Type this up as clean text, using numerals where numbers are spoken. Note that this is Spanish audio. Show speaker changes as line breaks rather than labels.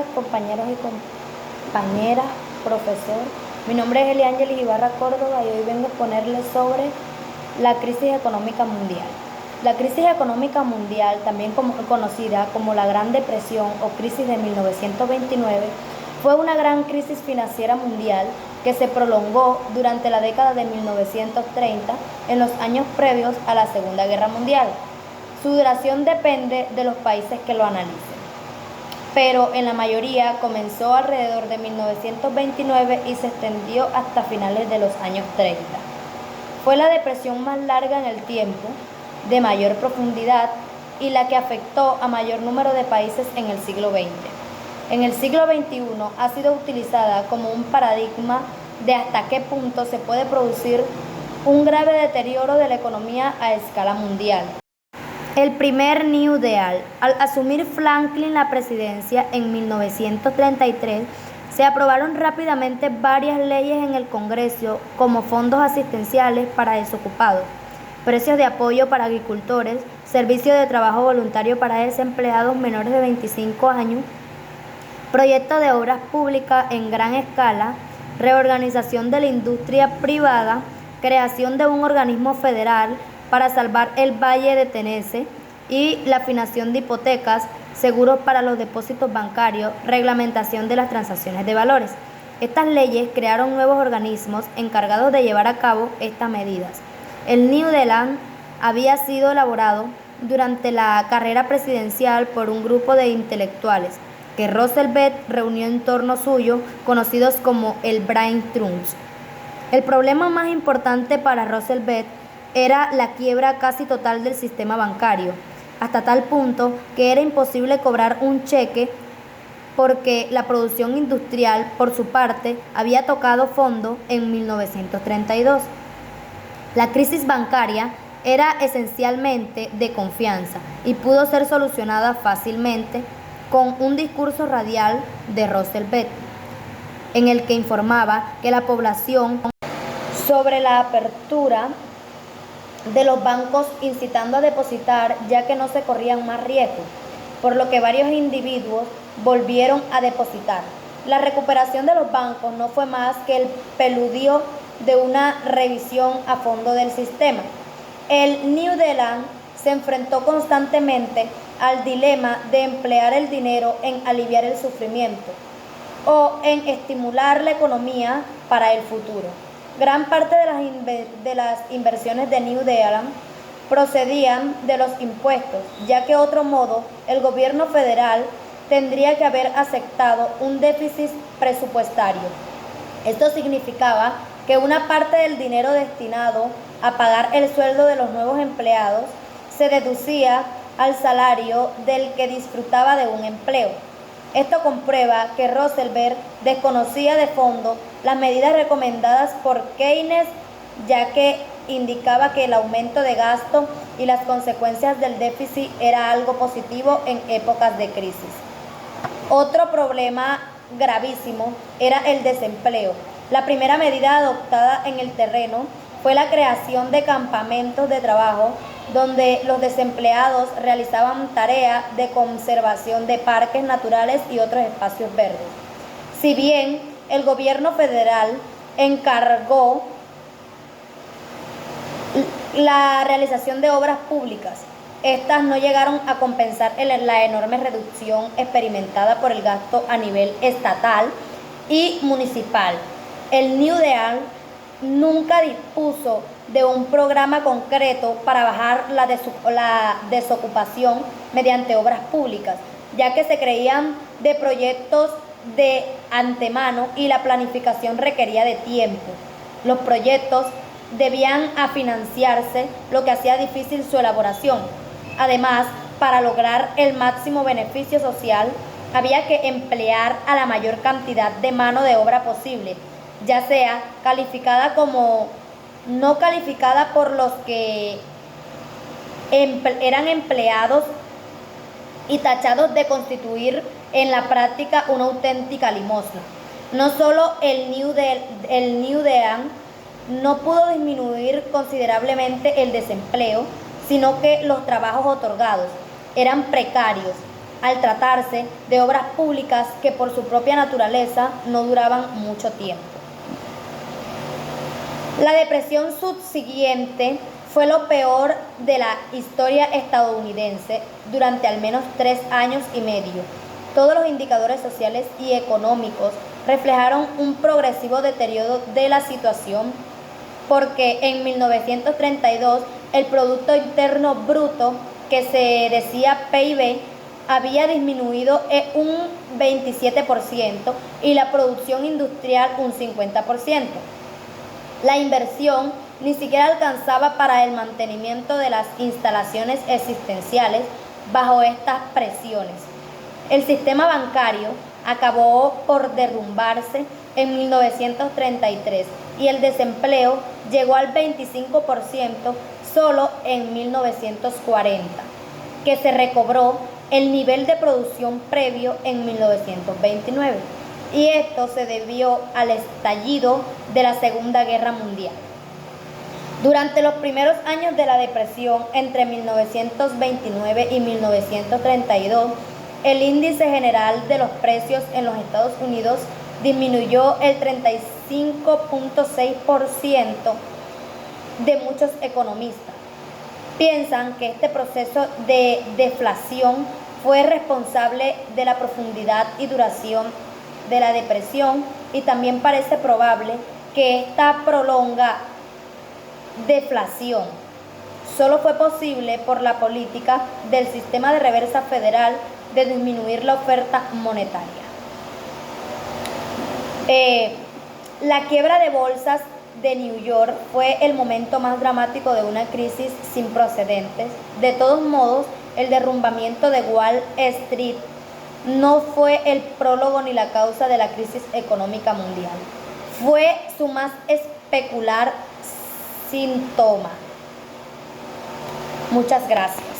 días, compañeros y compañeras, profesor. Mi nombre es Eliángelis Ibarra Córdoba y hoy vengo a exponerles sobre la crisis económica mundial. La crisis económica mundial, también conocida como la Gran Depresión o crisis de 1929, fue una gran crisis financiera mundial que se prolongó durante la década de 1930 en los años previos a la Segunda Guerra Mundial. Su duración depende de los países que lo analicen, pero en la mayoría comenzó alrededor de 1929 y se extendió hasta finales de los años 30. Fue la depresión más larga en el tiempo, de mayor profundidad y la que afectó a mayor número de países en el siglo XX. En el siglo XXI ha sido utilizada como un paradigma de hasta qué punto se puede producir un grave deterioro de la economía a escala mundial. El primer New Deal. Al asumir Franklin la presidencia en 1933, se aprobaron rápidamente varias leyes en el Congreso, como fondos asistenciales para desocupados, precios de apoyo para agricultores, servicio de trabajo voluntario para desempleados menores de 25 años, proyectos de obras públicas en gran escala, reorganización de la industria privada, creación de un organismo federal para salvar el Valle de Tennessee y la financiación de hipotecas, seguros para los depósitos bancarios, reglamentación de las transacciones de valores. Estas leyes crearon nuevos organismos encargados de llevar a cabo estas medidas. El New Deal había sido elaborado durante la carrera presidencial por un grupo de intelectuales que Roosevelt reunió en torno suyo, conocidos como el Brain Trust. El problema más importante para Roosevelt era la quiebra casi total del sistema bancario, hasta tal punto que era imposible cobrar un cheque porque la producción industrial, por su parte, había tocado fondo en 1932. La crisis bancaria era esencialmente de confianza y pudo ser solucionada fácilmente con un discurso radial de Roosevelt, en el que informaba que la población sobre la apertura de los bancos, incitando a depositar ya que no se corrían más riesgos, por lo que varios individuos volvieron a depositar. La recuperación de los bancos no fue más que el preludio de una revisión a fondo del sistema. El New Deal se enfrentó constantemente al dilema de emplear el dinero en aliviar el sufrimiento o en estimular la economía para el futuro. Gran parte de las inversiones de New Deal procedían de los impuestos, ya que de otro modo el gobierno federal tendría que haber aceptado un déficit presupuestario. Esto significaba que una parte del dinero destinado a pagar el sueldo de los nuevos empleados se deducía al salario del que disfrutaba de un empleo. Esto comprueba que Roosevelt desconocía de fondo las medidas recomendadas por Keynes, ya que indicaba que el aumento de gasto y las consecuencias del déficit era algo positivo en épocas de crisis. Otro problema gravísimo era el desempleo. La primera medida adoptada en el terreno fue la creación de campamentos de trabajo donde los desempleados realizaban tareas de conservación de parques naturales y otros espacios verdes. Si bien el gobierno federal encargó la realización de obras públicas, estas no llegaron a compensar la enorme reducción experimentada por el gasto a nivel estatal y municipal. El New Deal nunca dispuso de un programa concreto para bajar la desocupación mediante obras públicas, ya que se creían de proyectos de antemano y la planificación requería de tiempo. Los proyectos debían financiarse, lo que hacía difícil su elaboración. Además, para lograr el máximo beneficio social, había que emplear a la mayor cantidad de mano de obra posible, ya sea calificada como no calificada por los que eran empleados y tachados de constituir en la práctica una auténtica limosna. No solo el New Deal no pudo disminuir considerablemente el desempleo, sino que los trabajos otorgados eran precarios al tratarse de obras públicas que por su propia naturaleza no duraban mucho tiempo. La depresión subsiguiente fue lo peor de la historia estadounidense durante al menos 3 años y medio. Todos los indicadores sociales y económicos reflejaron un progresivo deterioro de la situación, porque en 1932 el Producto Interno Bruto, que se decía PIB, había disminuido un 27% y la producción industrial un 50%. La inversión ni siquiera alcanzaba para el mantenimiento de las instalaciones existenciales bajo estas presiones. El sistema bancario acabó por derrumbarse en 1933 y el desempleo llegó al 25% solo en 1940, que se recobró el nivel de producción previo en 1929. Y esto se debió al estallido de la Segunda Guerra Mundial. Durante los primeros años de la depresión, entre 1929 y 1932, el índice general de los precios en los Estados Unidos disminuyó el 35.6%. De muchos economistas piensan que este proceso de deflación fue responsable de la profundidad y duración de la depresión, y también parece probable que esta prolongada deflación solo fue posible por la política del sistema de reserva federal de disminuir la oferta monetaria. La quiebra de bolsas de New York fue el momento más dramático de una crisis sin precedentes. De todos modos, el derrumbamiento de Wall Street no fue el prólogo ni la causa de la crisis económica mundial. Fue su más especular síntoma. Muchas gracias.